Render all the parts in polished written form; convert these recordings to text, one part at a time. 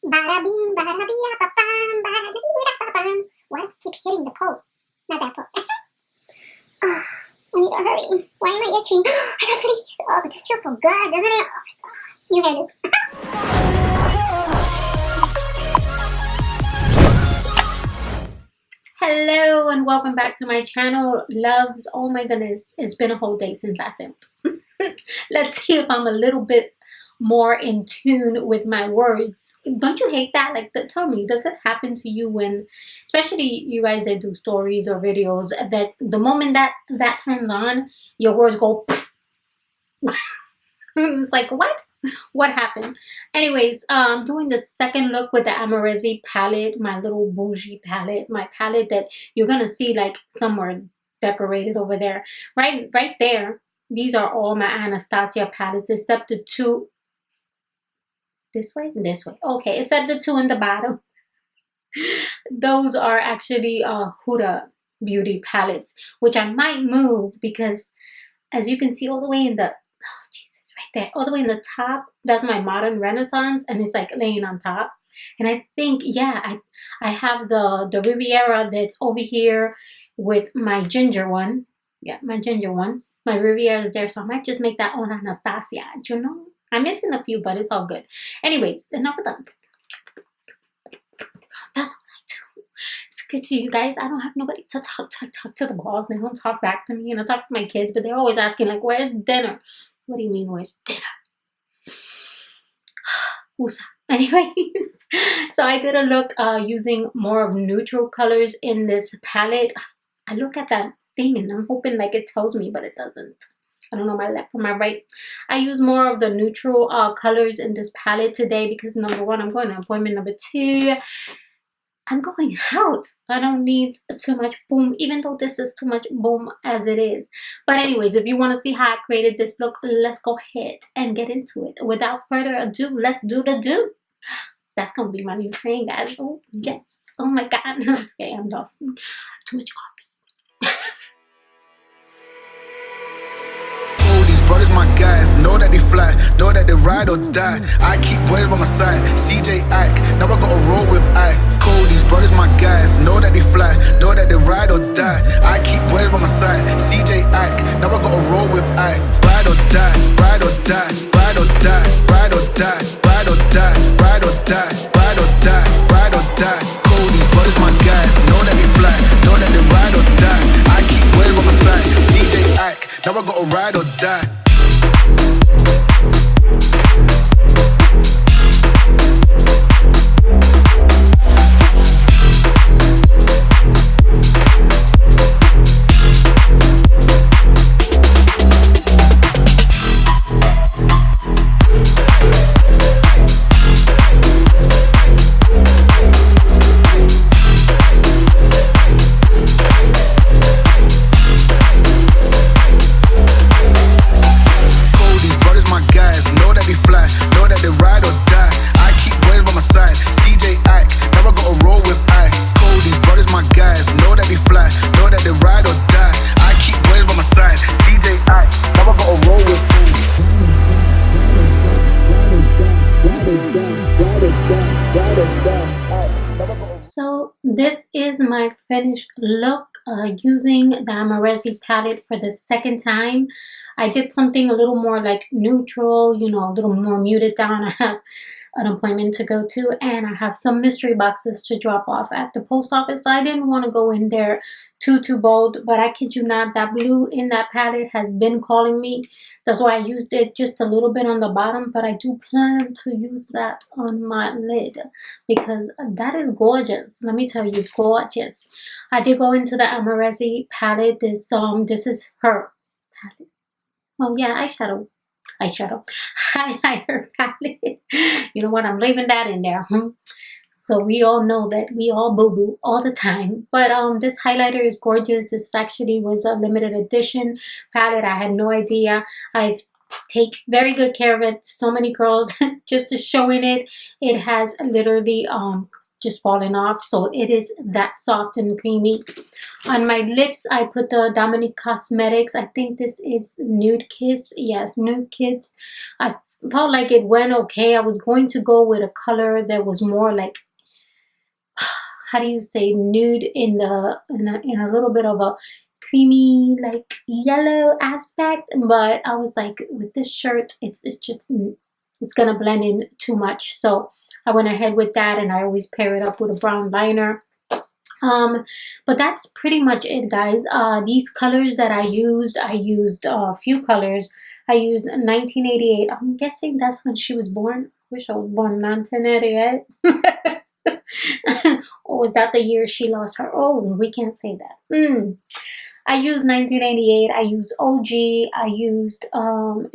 Bada bing, bada bida, ba bam, bada bida, ba bam. Why do I keep hitting the pole? Not that pole. Oh, I need to hurry. Why am I itching? I got fleas. Oh, but this feels so good, doesn't it? Oh my god. New hairdo. Hello and welcome back to my channel, loves. Oh my goodness, it's been a whole day since I filmed. Let's see if I'm a little bit more in tune with my words. Don't you hate that? Like, tell me, does it happen to you when, especially you guys that do stories or videos, that the moment that turns on, your words go it's like, what happened? Anyways, doing the second look with the Amrezy palette, my little bougie palette, my palette that you're gonna see like somewhere decorated over there, right there. These are all my Anastasia palettes except the two. This way. Okay, except the two in the bottom. Those are actually Huda Beauty palettes, which I might move because, as you can see, all the way in the right there, all the way in the top, that's my Modern Renaissance, and it's like laying on top. And I think, yeah, I have the Riviera that's over here with my ginger one. Yeah, my ginger one. My Riviera is there, so I might just make that on Anastasia. You know, I'm missing a few, but it's all good. Anyways, enough of that. That's what I do. Because you guys, I don't have nobody to talk to the balls. They don't talk back to me, and I talk to my kids, but they're always asking like, "Where's dinner?" What do you mean, where's dinner? Anyways, so I did a look using more of neutral colors in this palette. I look at that thing and I'm hoping like it tells me, but it doesn't. I don't know my left from my right. I use more of the neutral colors in this palette today because number one, I'm going to appointment. Number two, I'm going out. I don't need too much boom, even though this is too much boom as it is. But anyways, if you want to see how I created this look, let's go ahead and get into it. Without further ado, let's do the do. That's going to be my new thing, guys. Oh, yes. Oh my God. Okay, I'm lost. Too much coffee. Brothers, my guys, know that they fly, know that they ride or die. I keep boys by my side, CJ Ike, now I gotta roll with ice. Cody's brothers, my guys, know that they fly, know that they ride or die. I keep boys by my side, CJ Ike, now I gotta roll with ice. Ride or die, ride or die, ride or die, ride or die, ride or die, ride or die, ride or die, ride or die. Cody's brothers, my guys, know that they fly, know that they ride or die. I keep boys by my side, CJ Ike, now I gotta ride or die. So this is my finished look using the Amrezy palette for the second time. I did something a little more like neutral, you know, a little more muted down. I have an appointment to go to and I have some mystery boxes to drop off at the post office. So I didn't want to go in there too bold, but I kid you not, that blue in that palette has been calling me. That's why I used it just a little bit on the bottom, but I do plan to use that on my lid because that is gorgeous. Let me tell you, gorgeous. I did go into the Amrezy palette. This is her palette. Oh yeah, eyeshadow highlighter palette. You know what? I'm leaving that in there. So we all know that we all boo-boo all the time. But this highlighter is gorgeous. This actually was a limited edition palette. I had no idea. I've take very good care of it. So many girls just showing it. It has literally just fallen off. So it is that soft and creamy. On my lips, I put the Dominique Cosmetics. I think this is Nude Kiss. Yes, Nude Kiss. I felt like it went okay. I was going to go with a color that was more like, how do you say, nude in a little bit of a creamy like yellow aspect, but I was like, with this shirt, it's just, it's gonna blend in too much. So I went ahead with that, and I always pair it up with a brown liner. But that's pretty much it, guys. These colors that I used a few colors. I used 1988. I'm guessing that's when she was born. I wish I was born in 1988. Or was that the year she lost her? Oh, we can't say that. I used 1988. I used OG. I used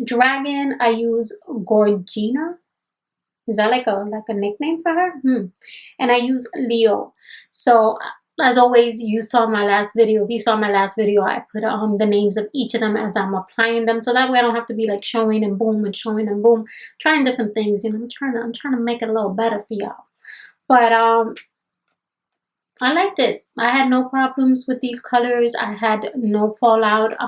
Dragon. I used Gorgina. Is that like a nickname for her? And I use Leo. So as always, you saw my last video. If you saw my last video, I put the names of each of them as I'm applying them, so that way I don't have to be like showing and boom and showing and boom, trying different things. You know, I'm trying to make it a little better for y'all. But I liked it. I had no problems with these colors. I had no fallout.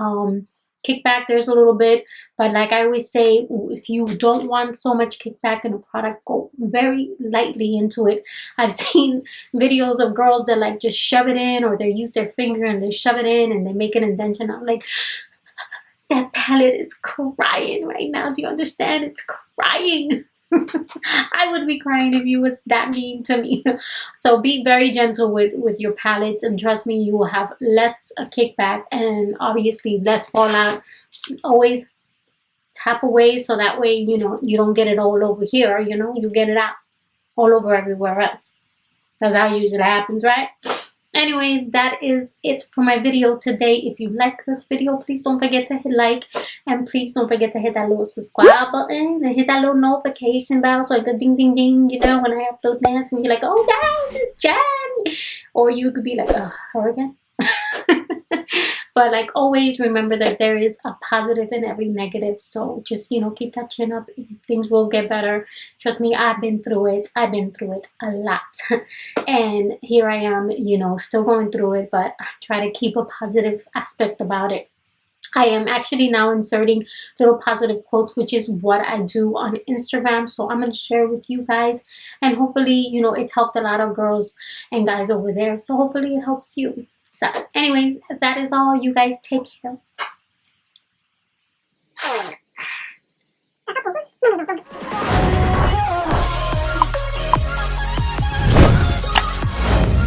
Kickback, there's a little bit, but like I always say, if you don't want so much kickback in a product, go very lightly into it. I've seen videos of girls that like just shove it in, or they use their finger and they shove it in and they make an indentation. I'm like, that palette is crying right now. Do you understand? It's crying. I would be crying if you was that mean to me. So be very gentle with your palettes, and trust me, you will have less kickback and obviously less fallout. Always tap away, so that way, you know, you don't get it all over here. You know, you get it out all over everywhere else. That's how it usually happens, right? Anyway, that is it for my video today. If you like this video, please don't forget to hit like, and please don't forget to hit that little subscribe button and hit that little notification bell, so it go ding ding ding, you know, when I upload dance, and you're like, oh yes, it's Jen. Or you could be like, oh, her again. But like always, remember that there is a positive in every negative. So just, you know, keep that chin up. Things will get better. Trust me, I've been through it. I've been through it a lot. And here I am, you know, still going through it, but I try to keep a positive aspect about it. I am actually now inserting little positive quotes, which is what I do on Instagram. So I'm going to share with you guys. And hopefully, you know, it's helped a lot of girls and guys over there. So hopefully it helps you. So anyways, that is all. You guys take care.